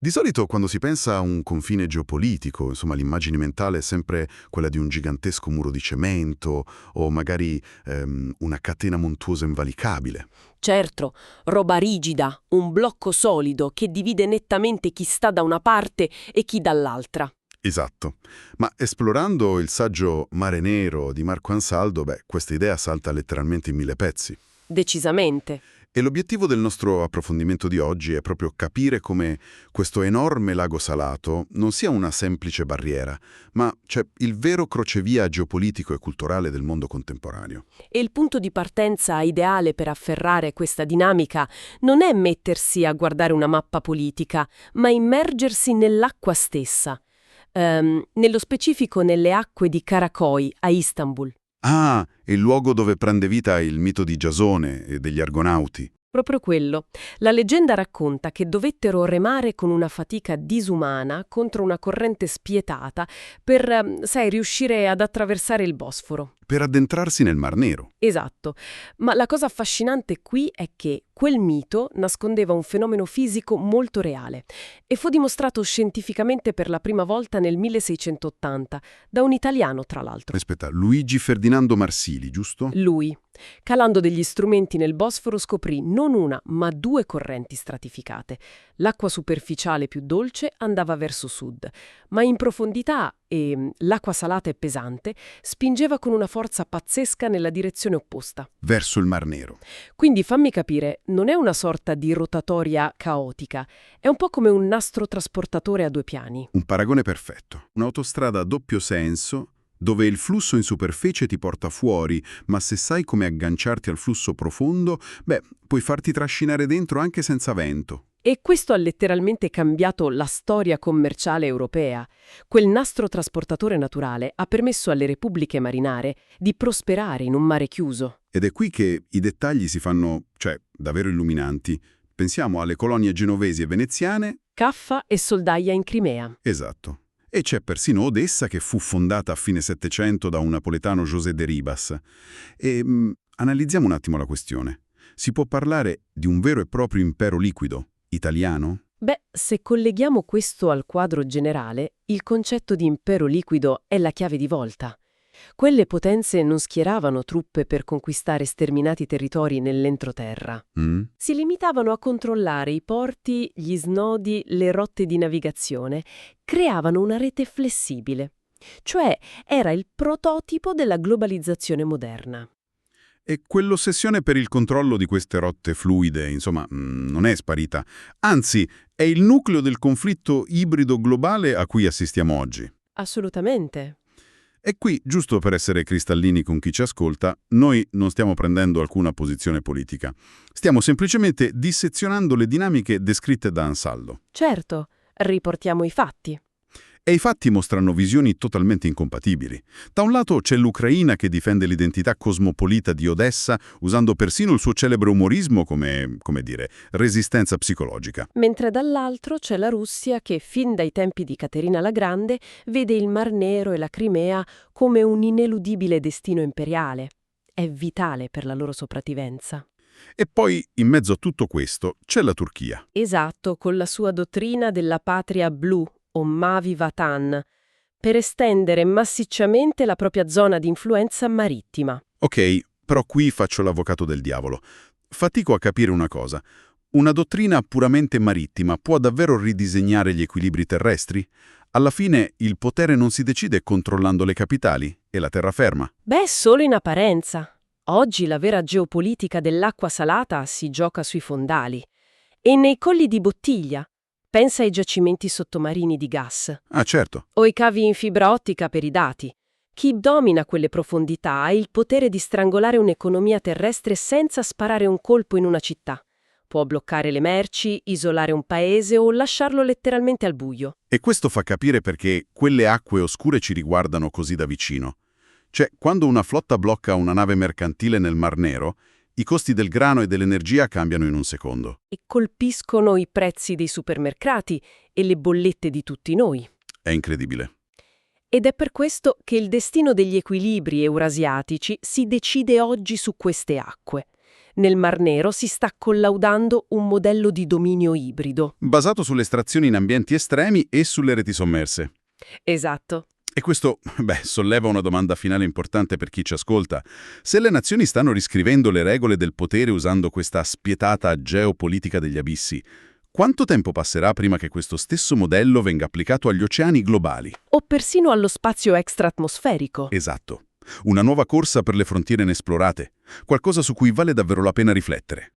Di solito quando si pensa a un confine geopolitico, insomma, l'immagine mentale è sempre quella di un gigantesco muro di cemento o magari una catena montuosa invalicabile. Certo, roba rigida, un blocco solido che divide nettamente chi sta da una parte e chi dall'altra. Esatto. Ma esplorando il saggio Mare Nero di Marco Ansaldo, questa idea salta letteralmente in mille pezzi. Decisamente. E l'obiettivo del nostro approfondimento di oggi è proprio capire come questo enorme lago salato non sia una semplice barriera, ma c'è il vero crocevia geopolitico e culturale del mondo contemporaneo. E il punto di partenza ideale per afferrare questa dinamica non è mettersi a guardare una mappa politica, ma immergersi nell'acqua stessa. Nello specifico nelle acque di Karaköy, a Istanbul. Ah, è il luogo dove prende vita il mito di Giasone e degli Argonauti. Proprio quello. La leggenda racconta che dovettero remare con una fatica disumana contro una corrente spietata per, sai, riuscire ad attraversare il Bosforo. Per addentrarsi nel Mar Nero. Esatto. Ma la cosa affascinante qui è che quel mito nascondeva un fenomeno fisico molto reale e fu dimostrato scientificamente per la prima volta nel 1680, da un italiano tra l'altro. Aspetta, Luigi Ferdinando Marsili, giusto? Lui, calando degli strumenti nel Bosforo, scoprì non una, ma due correnti stratificate. L'acqua superficiale più dolce andava verso sud, ma in profondità l'acqua salata e pesante spingeva con una forza pazzesca nella direzione opposta. Verso il Mar Nero. Quindi fammi capire, non è una sorta di rotatoria caotica, è un po' come un nastro trasportatore a due piani. Un paragone perfetto. Un'autostrada a doppio senso dove il flusso in superficie ti porta fuori, ma se sai come agganciarti al flusso profondo, puoi farti trascinare dentro anche senza vento. E questo ha letteralmente cambiato la storia commerciale europea. Quel nastro trasportatore naturale ha permesso alle repubbliche marinare di prosperare in un mare chiuso. Ed è qui che i dettagli si fanno, davvero illuminanti. Pensiamo alle colonie genovesi e veneziane. Caffa e Soldaia in Crimea. Esatto. E c'è persino Odessa che fu fondata a fine Settecento da un napoletano José de Ribas. Analizziamo un attimo la questione. Si può parlare di un vero e proprio impero liquido, italiano? Se colleghiamo questo al quadro generale, il concetto di impero liquido è la chiave di volta. Quelle potenze non schieravano truppe per conquistare sterminati territori nell'entroterra. Si limitavano a controllare i porti, gli snodi, le rotte di navigazione. Creavano una rete flessibile. Cioè, era il prototipo della globalizzazione moderna. E quell'ossessione per il controllo di queste rotte fluide, insomma, non è sparita. Anzi, è il nucleo del conflitto ibrido globale a cui assistiamo oggi. Assolutamente. E qui, giusto per essere cristallini con chi ci ascolta, noi non stiamo prendendo alcuna posizione politica. Stiamo semplicemente dissezionando le dinamiche descritte da Ansaldo. Certo, riportiamo i fatti. E i fatti mostrano visioni totalmente incompatibili. Da un lato c'è l'Ucraina che difende l'identità cosmopolita di Odessa, usando persino il suo celebre umorismo come resistenza psicologica. Mentre dall'altro c'è la Russia che, fin dai tempi di Caterina la Grande, vede il Mar Nero e la Crimea come un ineludibile destino imperiale. È vitale per la loro sopravvivenza. E poi, in mezzo a tutto questo, c'è la Turchia. Esatto, con la sua dottrina della patria blu, o Mavi Vatan, per estendere massicciamente la propria zona di influenza marittima. Ok, però qui faccio l'avvocato del diavolo. Fatico a capire una cosa. Una dottrina puramente marittima può davvero ridisegnare gli equilibri terrestri? Alla fine il potere non si decide controllando le capitali e la terraferma. Solo in apparenza. Oggi la vera geopolitica dell'acqua salata si gioca sui fondali e nei colli di bottiglia. Pensa ai giacimenti sottomarini di gas. Ah, certo. O i cavi in fibra ottica per i dati. Chi domina quelle profondità ha il potere di strangolare un'economia terrestre senza sparare un colpo in una città. Può bloccare le merci, isolare un paese o lasciarlo letteralmente al buio. E questo fa capire perché quelle acque oscure ci riguardano così da vicino. Cioè, quando una flotta blocca una nave mercantile nel Mar Nero, i costi del grano e dell'energia cambiano in un secondo. E colpiscono i prezzi dei supermercati e le bollette di tutti noi. È incredibile. Ed è per questo che il destino degli equilibri eurasiatici si decide oggi su queste acque. Nel Mar Nero si sta collaudando un modello di dominio ibrido. Basato sulle estrazioni in ambienti estremi e sulle reti sommerse. Esatto. E questo, solleva una domanda finale importante per chi ci ascolta. Se le nazioni stanno riscrivendo le regole del potere usando questa spietata geopolitica degli abissi, quanto tempo passerà prima che questo stesso modello venga applicato agli oceani globali? O persino allo spazio extraatmosferico. Esatto. Una nuova corsa per le frontiere inesplorate. Qualcosa su cui vale davvero la pena riflettere.